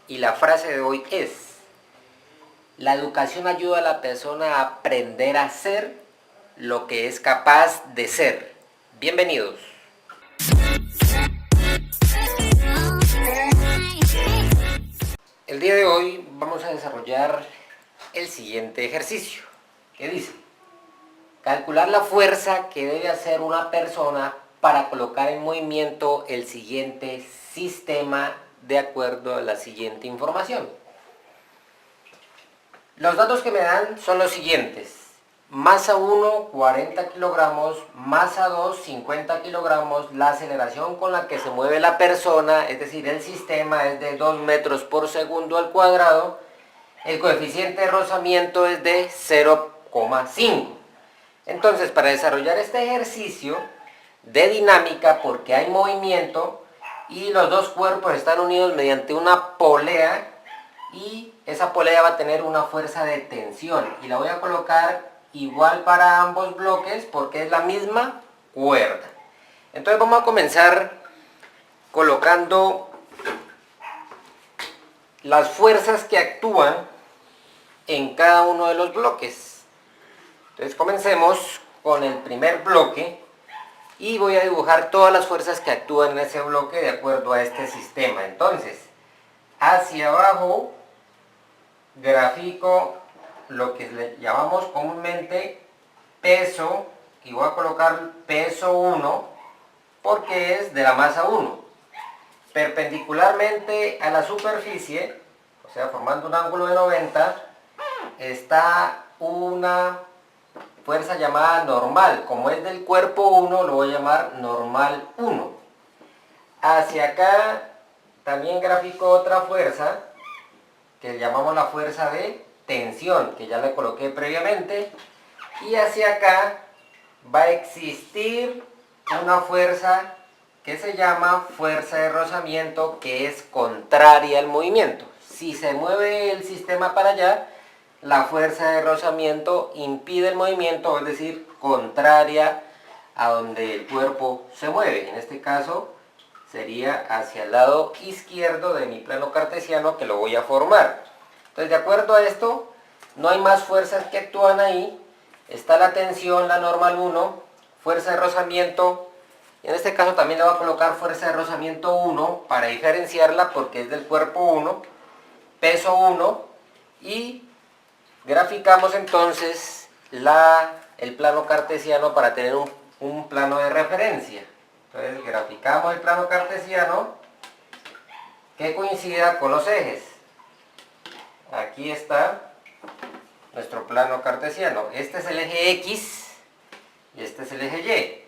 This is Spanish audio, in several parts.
y la frase de hoy es: la educación ayuda a la persona a aprender a ser lo que es capaz de ser. Bienvenidos. El día de hoy vamos a desarrollar el siguiente ejercicio, que dice: calcular la fuerza que debe hacer una persona para colocar en movimiento el siguiente sistema de acuerdo a la siguiente información. Los datos que me dan son los siguientes: masa 1, 40 kilogramos, masa 2, 50 kilogramos, la aceleración con la que se mueve la persona, es decir, el sistema es de 2 metros por segundo al cuadrado, el coeficiente de rozamiento es de 0,5. Entonces, para desarrollar este ejercicio de dinámica, porque hay movimiento y los dos cuerpos están unidos mediante una polea, y esa polea va a tener una fuerza de tensión y la voy a colocar igual para ambos bloques porque es la misma cuerda. Entonces vamos a comenzar colocando las fuerzas que actúan en cada uno de los bloques. Entonces comencemos con el primer bloque y voy a dibujar todas las fuerzas que actúan en ese bloque de acuerdo a este sistema. Entonces, hacia abajo grafico lo que le llamamos comúnmente peso, y voy a colocar peso 1 porque es de la masa 1. Perpendicularmente a la superficie, o sea, formando un ángulo de 90, está una fuerza llamada normal. Como es del cuerpo 1, lo voy a llamar normal 1. Hacia acá también grafico otra fuerza que llamamos la fuerza de tensión, que ya le coloqué previamente, y hacia acá va a existir una fuerza que se llama fuerza de rozamiento, que es contraria al movimiento. Si se mueve el sistema para allá, la fuerza de rozamiento impide el movimiento, es decir, contraria a donde el cuerpo se mueve. En este caso sería hacia el lado izquierdo de mi plano cartesiano que lo voy a formar. Entonces, de acuerdo a esto, no hay más fuerzas que actúan ahí. Está la tensión, la normal 1, fuerza de rozamiento. En este caso también le voy a colocar fuerza de rozamiento 1 para diferenciarla porque es del cuerpo 1, peso 1, y graficamos entonces el plano cartesiano para tener un plano de referencia. Entonces graficamos el plano cartesiano que coincida con los ejes. Aquí está nuestro plano cartesiano. Este es el eje X y este es el eje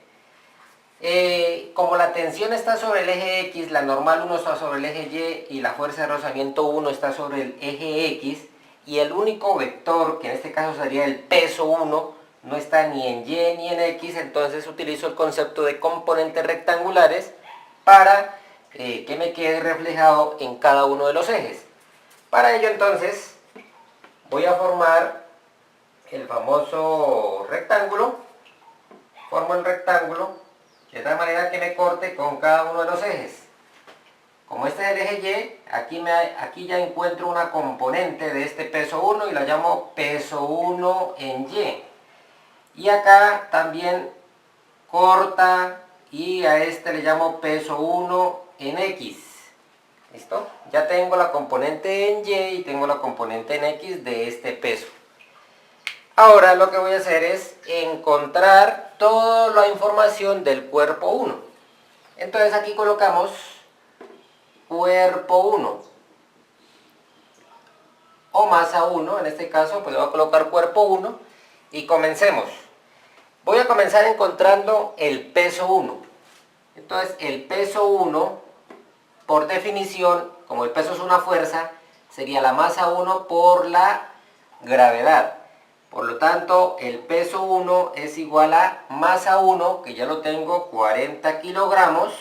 Y. Como la tensión está sobre el eje X, la normal 1 está sobre el eje Y y la fuerza de rozamiento 1 está sobre el eje X, y el único vector, que en este caso sería el peso 1, no está ni en Y ni en X, entonces utilizo el concepto de componentes rectangulares para que me quede reflejado en cada uno de los ejes. Para ello entonces voy a formar el famoso rectángulo. Formo el rectángulo de tal manera que me corte con cada uno de los ejes. Como este es el eje Y, aquí ya encuentro una componente de este peso 1 y la llamo peso 1 en Y. Y acá también corta y a este le llamo peso 1 en X. ¿Listo? Ya tengo la componente en Y y tengo la componente en X de este peso. Ahora lo que voy a hacer es encontrar toda la información del cuerpo 1. Entonces aquí colocamos cuerpo 1 o masa 1, en este caso pues le voy a colocar cuerpo 1 y comencemos. Voy a comenzar encontrando el peso 1. Entonces el peso 1, por definición, como el peso es una fuerza, sería la masa 1 por la gravedad. Por lo tanto, el peso 1 es igual a masa 1, que ya lo tengo, 40 kilogramos,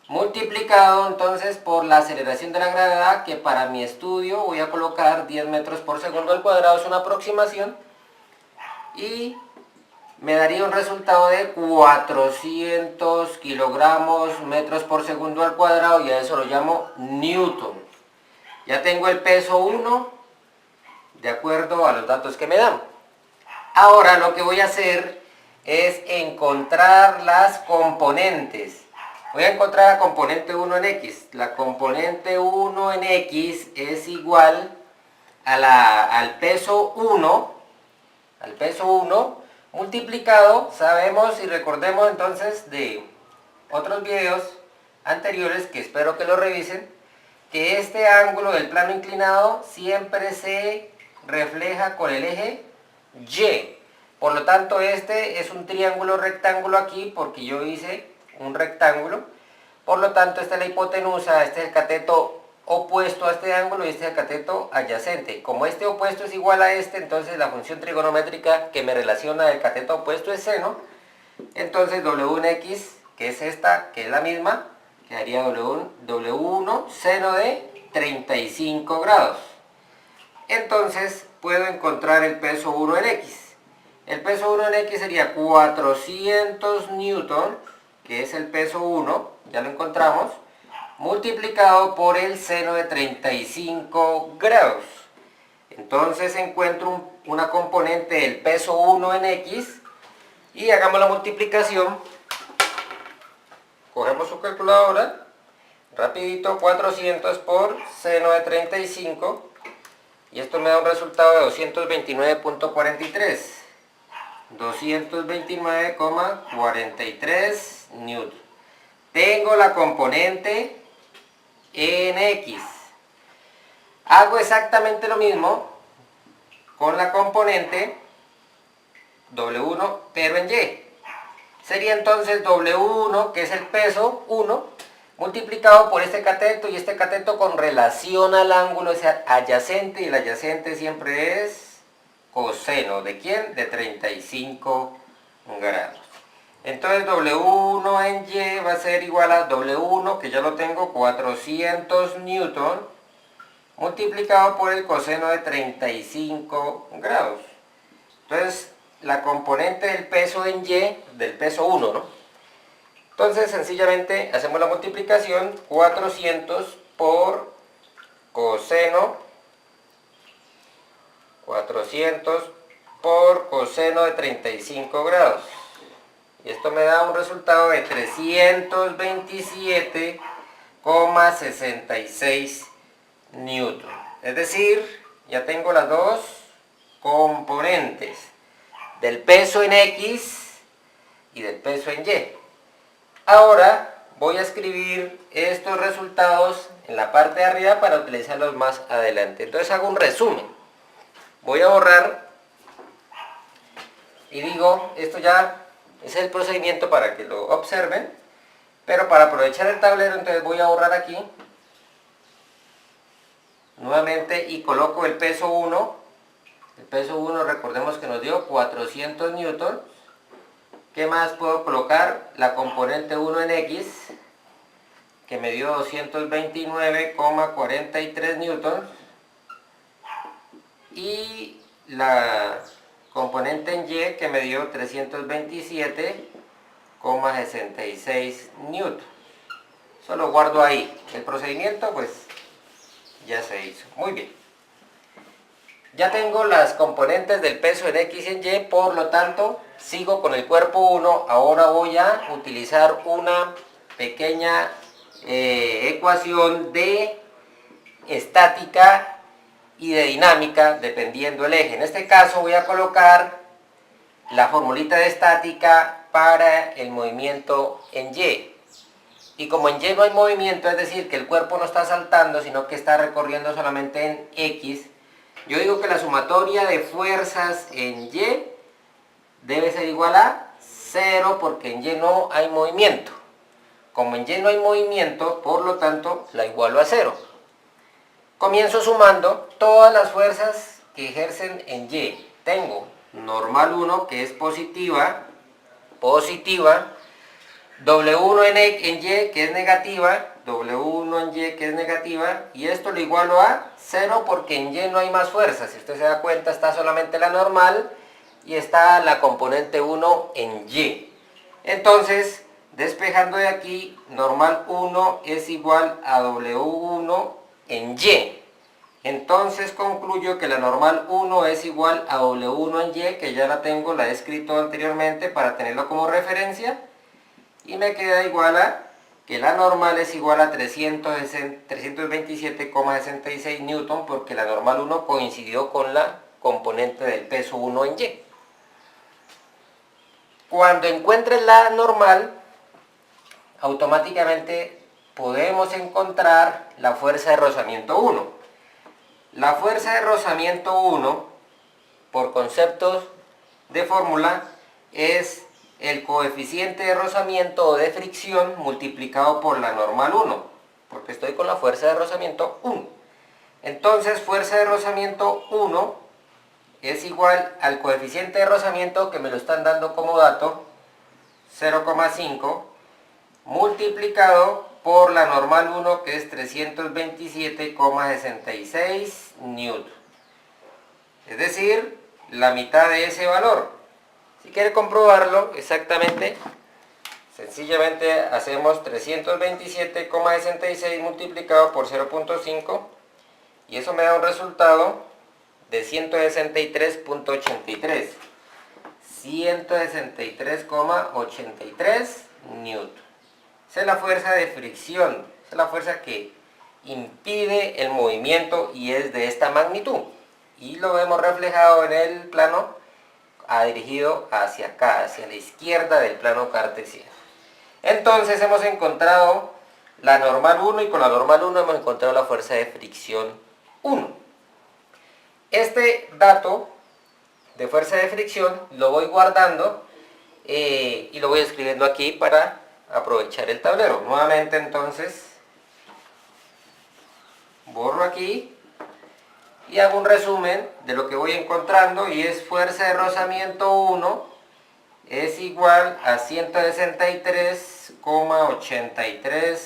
multiplicado entonces por la aceleración de la gravedad, que para mi estudio voy a colocar 10 metros por segundo al cuadrado, es una aproximación, y me daría un resultado de 400 kilogramos metros por segundo al cuadrado, y a eso lo llamo newton. Ya tengo el peso 1 de acuerdo a los datos que me dan. Ahora lo que voy a hacer es encontrar las componentes. Voy a encontrar la componente 1 en X. La componente 1 en X es igual al peso 1, multiplicado, sabemos y recordemos entonces de otros videos anteriores, que espero que lo revisen, que este ángulo del plano inclinado siempre se refleja con el eje Y. Por lo tanto, este es un triángulo rectángulo aquí, porque yo hice un rectángulo. Por lo tanto, esta es la hipotenusa, este es el cateto opuesto a este ángulo y este es el cateto adyacente. Como este opuesto es igual a este, entonces la función trigonométrica que me relaciona el cateto opuesto es seno. Entonces W en X, que es esta, que es la misma, quedaría W1 seno de 35 grados. Entonces puedo encontrar el peso 1 en X. El peso 1 en X sería 400 newton, que es el peso 1, ya lo encontramos, multiplicado por el seno de 35 grados. Entonces encuentro una componente del peso 1 en X y hagamos la multiplicación. Cogemos su calculadora, rapidito, 400 por seno de 35, y esto me da un resultado de 229.43. 229,43 newton. Tengo la componente en X. Hago exactamente lo mismo con la componente W1, pero en Y. Sería entonces W1, que es el peso 1, multiplicado por este cateto, y este cateto con relación al ángulo es adyacente, y el adyacente siempre es coseno. ¿De quién? De 35 grados. Entonces W1 en Y va a ser igual a W1, que ya lo tengo, 400 newton, multiplicado por el coseno de 35 grados. Entonces, la componente del peso en Y, del peso 1, ¿no? Entonces, sencillamente, hacemos la multiplicación, 400 por coseno, 400 por coseno de 35 grados. Y esto me da un resultado de 327,66 newton. Es decir, ya tengo las dos componentes del peso en X y del peso en Y. Ahora voy a escribir estos resultados en la parte de arriba para utilizarlos más adelante. Entonces hago un resumen. Voy a borrar y digo, esto ya es el procedimiento para que lo observen, pero para aprovechar el tablero, entonces voy a borrar aquí nuevamente y coloco el peso 1. El peso 1, recordemos que nos dio 400 newton. ¿Qué más puedo colocar? La componente 1 en X, que me dio 229,43 newton. Y la componente en Y, que me dio 327,66 newton. Solo guardo ahí. El procedimiento pues ya se hizo. Muy bien. Ya tengo las componentes del peso en X y en Y, por lo tanto sigo con el cuerpo 1. Ahora voy a utilizar una pequeña ecuación de estática y de dinámica dependiendo el eje. En este caso voy a colocar la formulita de estática para el movimiento en Y. Y como en Y no hay movimiento, es decir, que el cuerpo no está saltando, sino que está recorriendo solamente en X, yo digo que la sumatoria de fuerzas en Y debe ser igual a 0, porque en Y no hay movimiento. Como en Y no hay movimiento, por lo tanto, la igualo a 0. Comienzo sumando todas las fuerzas que ejercen en Y. Tengo normal 1, que es positiva, W1 en Y, que es negativa, W1 en Y, que es negativa, y esto lo igualo a 0 porque en Y no hay más fuerzas. Si usted se da cuenta, está solamente la normal y está la componente 1 en Y. Entonces, despejando de aquí, normal 1 es igual a W1 en Y. Entonces concluyo que la normal 1 es igual a W1 en Y, que ya la tengo, la he escrito anteriormente para tenerlo como referencia. Y me queda igual a que la normal es igual a 327,66 newton, porque la normal 1 coincidió con la componente del peso 1 en Y. Cuando encuentres la normal, automáticamente podemos encontrar la fuerza de rozamiento 1. La fuerza de rozamiento 1, por conceptos de fórmula, es el coeficiente de rozamiento o de fricción multiplicado por la normal 1, porque estoy con la fuerza de rozamiento 1. Entonces, fuerza de rozamiento 1 es igual al coeficiente de rozamiento, que me lo están dando como dato, 0,5, multiplicado por la normal 1, que es 327,66 newton. Es decir, la mitad de ese valor. Si quiere comprobarlo exactamente, sencillamente hacemos 327,66 multiplicado por 0,5 y eso me da un resultado de 163,83. 163,83 newton. Esa es la fuerza de fricción, esa es la fuerza que impide el movimiento y es de esta magnitud. Y lo vemos reflejado en el plano dirigido hacia acá, hacia la izquierda del plano cartesiano. Entonces hemos encontrado la normal 1 y con la normal 1 hemos encontrado la fuerza de fricción 1. Este dato de fuerza de fricción lo voy guardando y lo voy escribiendo aquí para aprovechar el tablero. Nuevamente entonces borro aquí y hago un resumen de lo que voy encontrando, y es fuerza de rozamiento 1 es igual a 163,83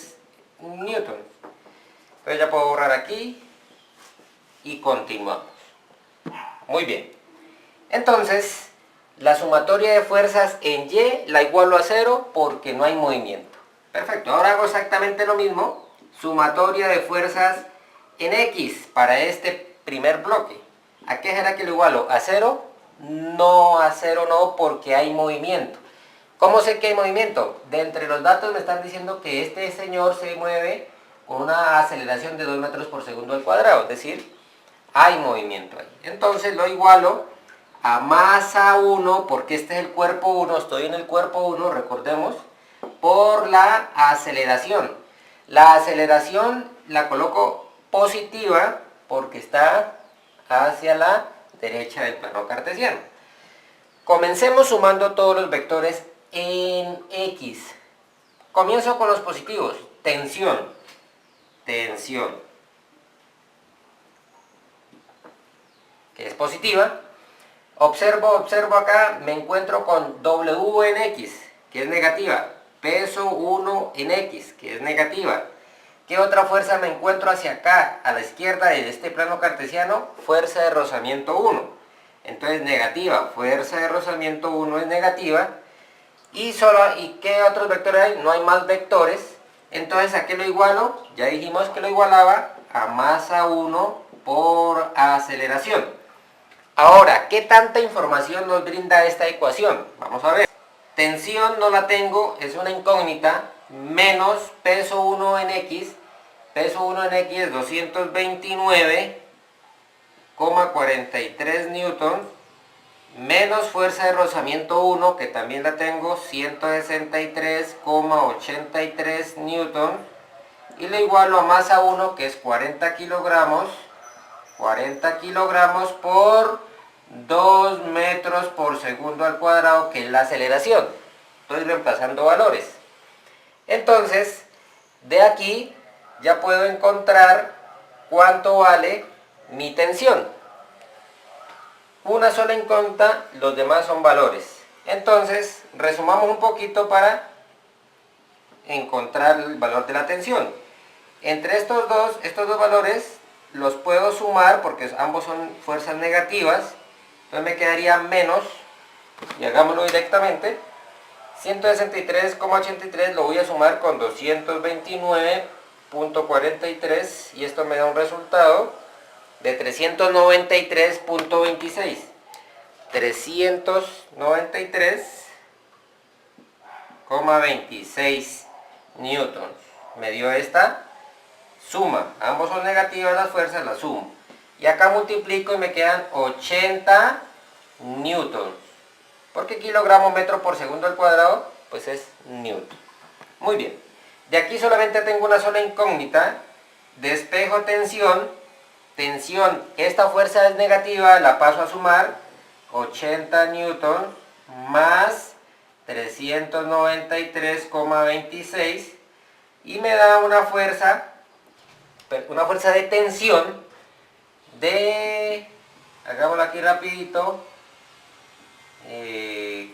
newton. Entonces ya puedo borrar aquí y continuamos. Muy bien. Entonces, la sumatoria de fuerzas en Y la igualo a 0 porque no hay movimiento. Perfecto. Ahora hago exactamente lo mismo. Sumatoria de fuerzas en X para este primer bloque. ¿A qué será que lo igualo? ¿A 0? No, a 0 no, porque hay movimiento. ¿Cómo sé que hay movimiento? De entre los datos me están diciendo que este señor se mueve con una aceleración de 2 metros por segundo al cuadrado. Es decir, hay movimiento ahí. Entonces lo igualo a masa 1, porque este es el cuerpo 1, estoy en el cuerpo 1, recordemos, por la aceleración. La aceleración la coloco positiva porque está hacia la derecha del plano cartesiano. Comencemos sumando todos los vectores en X. Comienzo con los positivos. Tensión. Tensión, que es positiva. Observo acá, me encuentro con W en X, que es negativa. Peso 1 en X, que es negativa. ¿Qué otra fuerza me encuentro hacia acá, a la izquierda de este plano cartesiano? Fuerza de rozamiento 1. Entonces negativa, fuerza de rozamiento 1 es negativa. ¿Y qué otros vectores hay? No hay más vectores. Entonces, ¿a qué lo igualo? Ya dijimos que lo igualaba a masa 1 por aceleración. Ahora, ¿qué tanta información nos brinda esta ecuación? Vamos a ver. Tensión no la tengo, es una incógnita, menos peso 1 en X. Peso 1 en X es 229,43 newtons, menos fuerza de rozamiento 1, que también la tengo, 163,83 newtons, y lo igualo a masa 1, que es 40 kilogramos por 2 metros por segundo al cuadrado, que es la aceleración. Estoy reemplazando valores. Entonces, de aquí ya puedo encontrar cuánto vale mi tensión. Una sola incógnita, los demás son valores. Entonces, resumamos un poquito para encontrar el valor de la tensión. Entre estos dos valores los puedo sumar porque ambos son fuerzas negativas. Entonces me quedaría menos Y hagámoslo directamente. 163,83 lo voy a sumar con 229,43 y esto me da un resultado de 393,26. 393,26 newtons. Me dio esta suma. Ambos son negativas las fuerzas, las sumo. Y acá multiplico y me quedan 80 newtons. Porque kilogramo metro por segundo al cuadrado, pues es newton. Muy bien. De aquí solamente tengo una sola incógnita. Despejo tensión. Tensión, esta fuerza es negativa, la paso a sumar. 80 newtons más 393,26 y me da una fuerza de tensión de, hagámoslo aquí rapidito,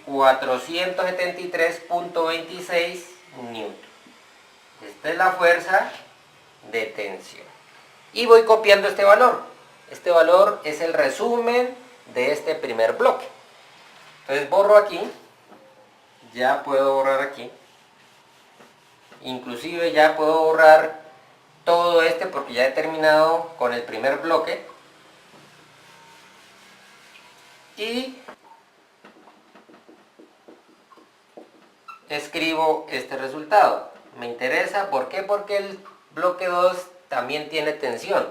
473,26 newtons. Esta es la fuerza de tensión. Y voy copiando este valor. Este valor es el resumen de este primer bloque. Entonces borro aquí. Ya puedo borrar aquí. Inclusive ya puedo borrar todo este porque ya he terminado con el primer bloque. Y escribo este resultado. Me interesa, ¿por qué? Porque el bloque 2 también tiene tensión.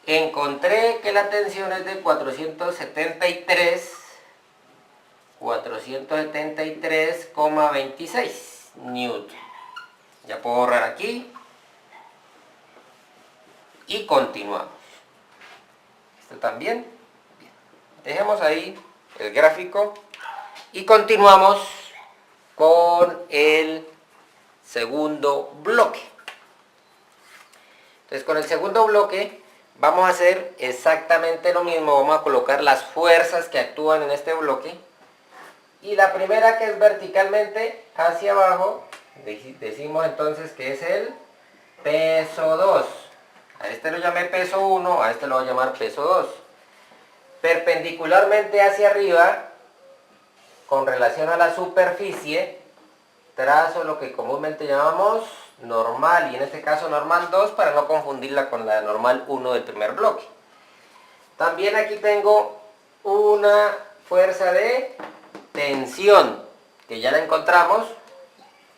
Encontré que la tensión es de 473,26 newton. Ya puedo borrar aquí y continuamos. Esto también. Bien. Dejemos ahí el gráfico y continuamos con el segundo bloque. Entonces con el segundo bloque vamos a hacer exactamente lo mismo. Vamos a colocar las fuerzas que actúan en este bloque. Y la primera, que es verticalmente hacia abajo, decimos entonces que es el peso 2. A este lo llamé peso 1, a este lo voy a llamar peso 2. Perpendicularmente hacia arriba, con relación a la superficie, trazo lo que comúnmente llamamos normal, y en este caso normal 2 para no confundirla con la normal 1 del primer bloque. También aquí tengo una fuerza de tensión que ya la encontramos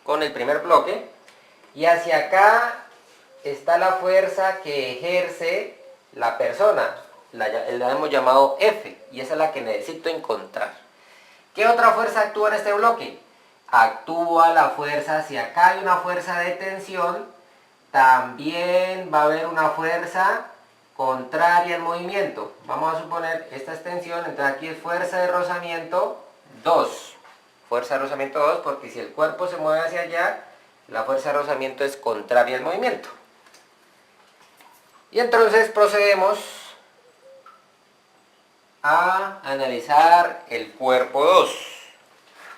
con el primer bloque, y hacia acá está la fuerza que ejerce la persona, la hemos llamado F, y esa es la que necesito encontrar. ¿Qué otra fuerza actúa en este bloque? Actúa la fuerza hacia acá, hay una fuerza de tensión, también va a haber una fuerza contraria al movimiento. Vamos a suponer esta es tensión, entonces aquí es fuerza de rozamiento 2. Fuerza de rozamiento 2 porque si el cuerpo se mueve hacia allá, la fuerza de rozamiento es contraria al movimiento. Y entonces procedemos a analizar el cuerpo 2.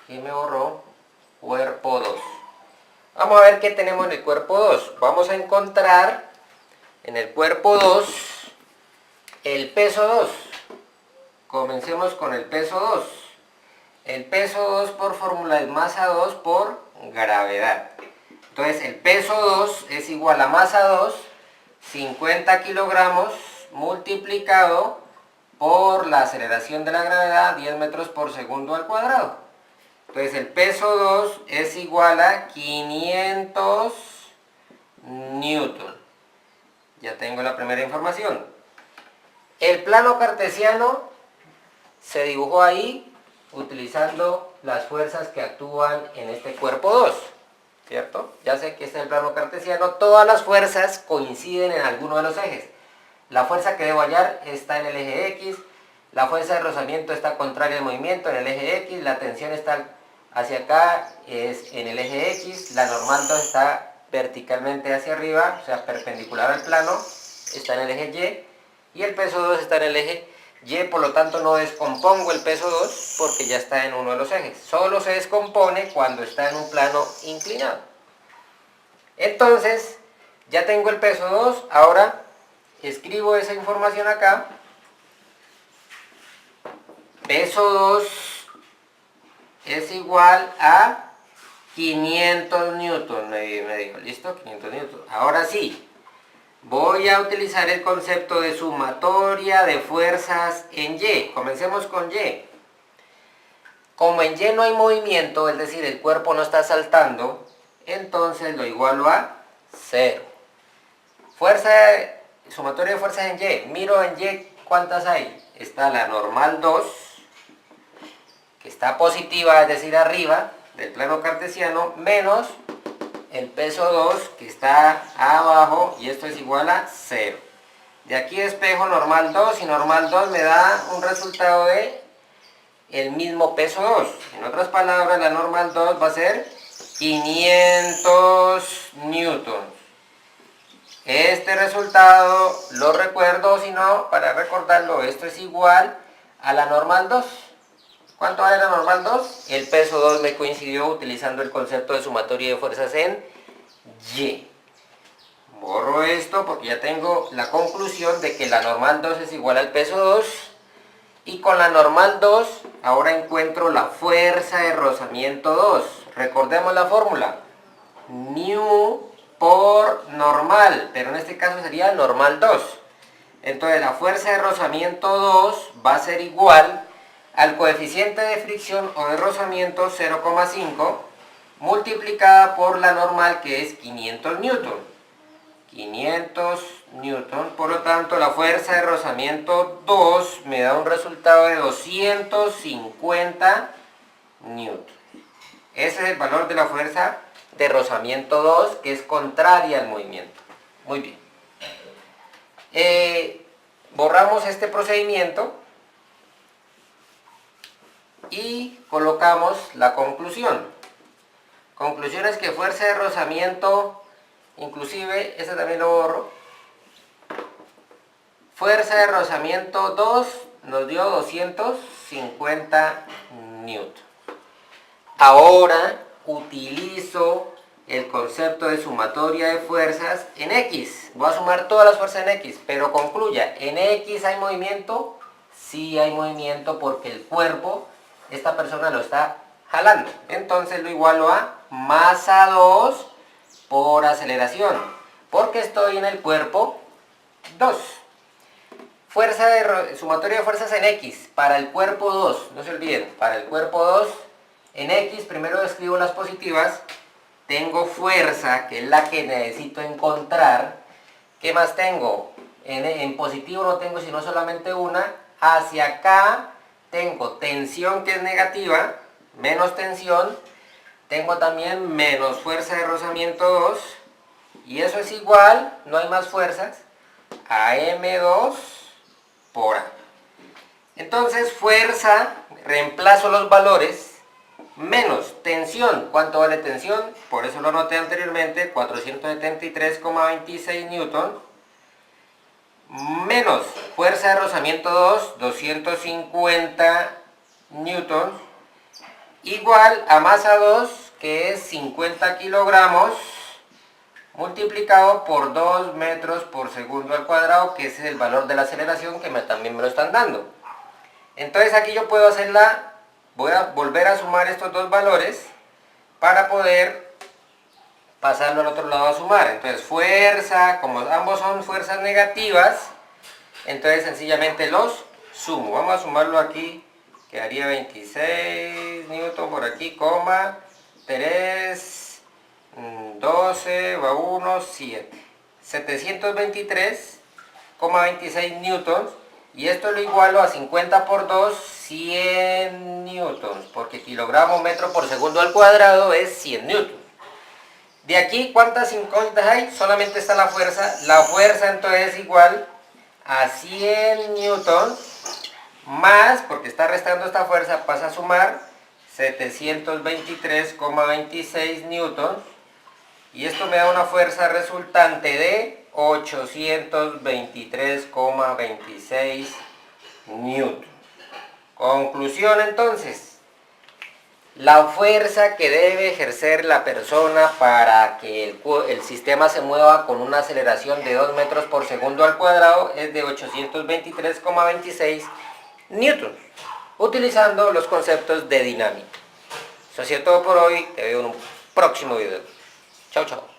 Aquí me borró. Cuerpo 2. Vamos a ver qué tenemos en el cuerpo 2. Vamos a encontrar en el cuerpo 2 el peso 2. Comencemos con el peso 2. El peso 2 por fórmula es masa 2 por gravedad. Entonces el peso 2 es igual a masa 2, 50 kilogramos multiplicado por la aceleración de la gravedad, 10 metros por segundo al cuadrado. Entonces el peso 2 es igual a 500 newton. Ya tengo la primera información. El plano cartesiano se dibujó ahí utilizando las fuerzas que actúan en este cuerpo 2. ¿Cierto? Ya sé que este es el plano cartesiano. Todas las fuerzas coinciden en alguno de los ejes. La fuerza que debo hallar está en el eje X. La fuerza de rozamiento está contraria al movimiento en el eje X. La tensión está hacia acá, es en el eje X. La normal 2 está verticalmente hacia arriba, o sea, perpendicular al plano, está en el eje Y. Y el peso 2 está en el eje Y, por lo tanto no descompongo el peso 2 porque ya está en uno de los ejes. Solo se descompone cuando está en un plano inclinado. Entonces, ya tengo el peso 2, ahora escribo esa información acá. Peso 2 es igual a 500 newton, me dijo, ¿listo? 500 newton. Ahora sí, voy a utilizar el concepto de sumatoria de fuerzas en Y. Comencemos con Y. Como en Y no hay movimiento, es decir, el cuerpo no está entonces lo igualo a 0. Sumatoria de fuerzas en Y. Miro en Y cuántas hay. Está la normal 2, que está positiva, es decir, arriba del plano cartesiano, menos el peso 2, que está abajo, y esto es igual a 0. De aquí despejo normal 2, y normal 2 me da un resultado de el mismo peso 2. En otras palabras, la normal 2 va a ser 500 newtons. Este resultado lo recuerdo, si no, para recordarlo, esto es igual a la normal 2. ¿Cuánto vale la normal 2? El peso 2 me coincidió utilizando el concepto de sumatoria de fuerzas en Y. Borro esto porque ya tengo la conclusión de que la normal 2 es igual al peso 2. Y con la normal 2, ahora encuentro la fuerza de rozamiento 2. Recordemos la fórmula. New por normal, pero en este caso sería normal 2. Entonces la fuerza de rozamiento 2 va a ser igual al coeficiente de fricción o de rozamiento 0,5 multiplicada por la normal, que es 500 newton. 500 newton, por lo tanto la fuerza de rozamiento 2 me da un resultado de 250 newton. Ese es el valor de la fuerza de rozamiento 2, que es contraria al movimiento. Muy bien. Borramos este procedimiento y colocamos la conclusión. Conclusión es que fuerza de rozamiento, inclusive, ese también lo borro. Fuerza de rozamiento 2 nos dio 250 newton. Ahora utilizo el concepto de sumatoria de fuerzas en X. Voy a sumar todas las fuerzas en X, pero concluya, ¿en X hay movimiento? Sí hay movimiento porque el cuerpo, esta persona lo está jalando. Entonces lo igualo a masa 2 por aceleración, porque estoy en el cuerpo 2. Sumatoria de fuerzas en X para el cuerpo 2, no se olviden, para el cuerpo 2, en X primero escribo las positivas. Tengo fuerza, que es la que necesito encontrar. ¿Qué más tengo? En positivo no tengo sino solamente una. Hacia acá tengo tensión, que es negativa, menos tensión. Tengo también menos fuerza de rozamiento 2. Y eso es igual, no hay más fuerzas, a M2 por A. Entonces fuerza, reemplazo los valores, menos tensión. ¿Cuánto vale tensión? Por eso lo anoté anteriormente, 473,26 newton. Menos fuerza de rozamiento 2, 250 newton. Igual a masa 2, que es 50 kilogramos, multiplicado por 2 metros por segundo al cuadrado, que ese es el valor de la aceleración que también me lo están dando. Entonces aquí yo puedo hacerla. Voy a volver a sumar estos dos valores para poder pasarlo al otro lado a sumar. Entonces fuerza, como ambos son fuerzas negativas, entonces sencillamente los sumo. Vamos a sumarlo aquí, quedaría 26 newton por aquí, 3, 12, va 1, 7. 723,26 newtons. Y esto lo igualo a 50 por 2, 100 newtons, porque kilogramo metro por segundo al cuadrado es 100 newtons. De aquí, ¿cuántas incógnitas hay? Solamente está la fuerza. La fuerza entonces es igual a 100 newtons, más, porque está restando esta fuerza, pasa a sumar 723,26 newtons. Y esto me da una fuerza resultante de 823,26 newton. Conclusión entonces, la fuerza que debe ejercer la persona para que el sistema se mueva con una aceleración de 2 metros por segundo al cuadrado es de 823,26 newtons, utilizando los conceptos de dinámica. Eso ha sido todo por hoy. Te veo en un próximo video. Chao, chao.